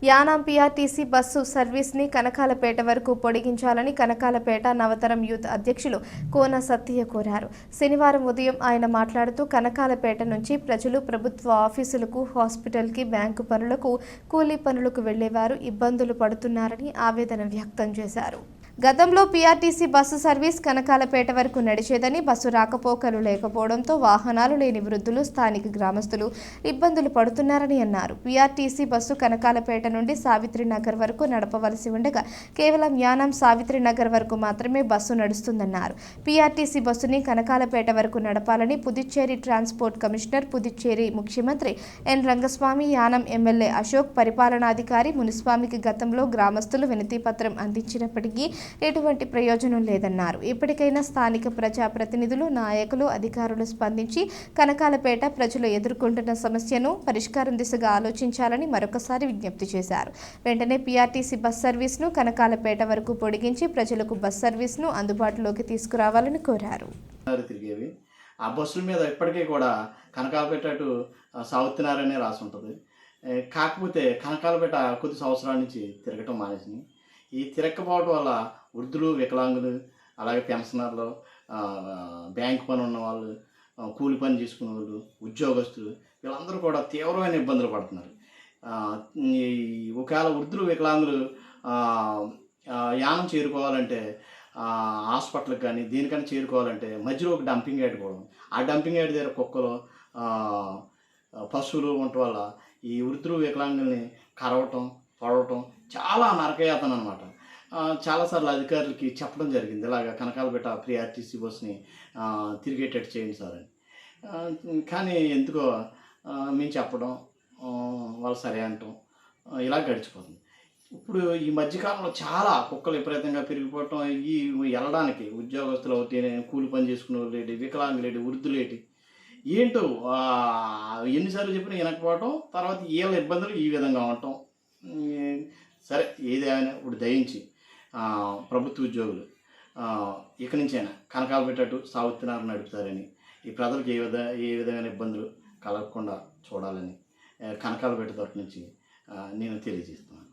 Yanam పీఆర్టీసీ bus సర్వీస్ని కనకాలపేట వరకు పొడిగించాలని Kanakalapeta నవతరం youth అధ్యక్షులు కోన సత్తయ్య కోరారు. శనివారం ఉదయం ఆయన మాట్లాడుతూ కనకాలపేట నుంచి ప్రజలు ప్రభుత్వ ఆఫీసులకు, హాస్పిటల్కి, బ్యాంకు పనులకు, కూలీ పనులకు వెళ్లేవారు ఇబ్బందులు పడుతున్నారని ఆవేదన వ్యక్తం చేశారు. గతంలో పీఆర్టీసీ బస్సు సర్వీస్ కనకాలపేట వరకు నడిచేదని, బస్సు రాకపోకలు లేకపోవడంతో వాహనాలు లేని వృద్ధులు, స్థానిక గ్రామస్తులు ఇబ్బందులు పడుతున్నారని అన్నారు. పీఆర్టీసీ బస్సు కనకాలపేట నుండి సావిత్రినగర్ వరకు నడపవలసి ఉండగా కేవలం యానాం సావిత్రినగర్ వరకు మాత్రమే బస్సు నడుస్తుందన్నారు. పీఆర్టీసీ బస్సుని కనకాలపేట వరకు నడపాలని పుదుచ్చేరి ట్రాన్స్పోర్ట్ కమిషనర్, పుదుచ్చేరి ముఖ్యమంత్రి ఎన్ రంగస్వామి, యానాం ఎమ్మెల్యే అశోక్, పరిపాలనాధికారి మునిస్వామికి గతంలో గ్రామస్తులు వినతిపత్రం అందించినప్పటికీ ఎటువంటి ప్రయోజనం లేదన్నారు. ఇప్పటికైనా స్థానిక ప్రజాప్రతినిధులు, నాయకులు, అధికారులు స్పందించి కనకాలపేట ప్రజలు ఎదుర్కొంటున్న సమస్యను పరిష్కారం దిశగా ఆలోచించాలని మరొకసారి విజ్ఞప్తి చేశారు. వెంటనే పీఆర్టీసీ బస్ సర్వీస్ను కనకాలపేట వరకు పొడిగించి ప్రజలకు బస్ సర్వీస్ను అందుబాటులోకి తీసుకురావాలని కోరారు. ఆ బస్సుల మీద ఇప్పటికీ కూడా కనకాలపేట టు సాగుతున్నారనే రాసి ఉంటుంది. కాకపోతే కనకాలపేట కొద్ది సంవత్సరాల నుంచి తిరగటం మానేసింది. ఈ తిరగకపోవడం వల్ల వృద్ధులు, వికలాంగులు, అలాగే పెన్షనర్లు, బ్యాంక్ పని ఉన్న వాళ్ళు, కూలి పని చేసుకునే వాళ్ళు, ఉద్యోగస్తులు వీళ్ళందరూ కూడా తీవ్రమైన ఇబ్బందులు పడుతున్నారు. ఒకవేళ వృద్ధులు, వికలాంగులు యానం చేరుకోవాలంటే హాస్పిటల్కి కానీ దేనికైనా చేరుకోవాలంటే మధ్యలో ఒక డంపింగ్ యార్డ్ పోవడం, ఆ డంపింగ్ యార్డ్ దగ్గర కుక్కలు, పశువులు ఉండటం వల్ల ఈ వృద్ధులు, వికలాంగుల్ని కరవటం, పడవటం చాలా నరకయాతన అనమాట. చాలాసార్లు అధికారులకి చెప్పడం జరిగింది, ఇలాగ కనకాలపేట పీఆర్టీసీ బస్ని తిరిగేటట్టు చేయండి సార్ అని. కానీ ఎందుకో మేము చెప్పడం, వాళ్ళు సరే అంటాం, ఇలా గడిచిపోతుంది. ఇప్పుడు ఈ మధ్యకాలంలో చాలా కుక్కలు విపరీతంగా పెరిగిపోవటం, ఈ వెళ్ళడానికి ఉద్యోగస్తులు అవుతే, కూలి పని చేసుకునే వాళ్ళు ఏంటి, వికలాంగులేటి, వృద్ధులేటి ఏంటో ఎన్నిసార్లు చెప్పినా వినకపోవటం, తర్వాత వీళ్ళ ఇబ్బందులు ఈ విధంగా ఉండటం. సరే ఏదేమైనా ఇప్పుడు దయించి ప్రభుత్వ ఉద్యోగులు ఇక నుంచైనా కనకాలపేట సాగుతున్నారు నడుపుతారని, ఈ ప్రజలకు ఏ విధమైన ఇబ్బందులు కలగకుండా చూడాలని కనకాలపేట తరఫు నుంచి నేను తెలియజేస్తున్నాను.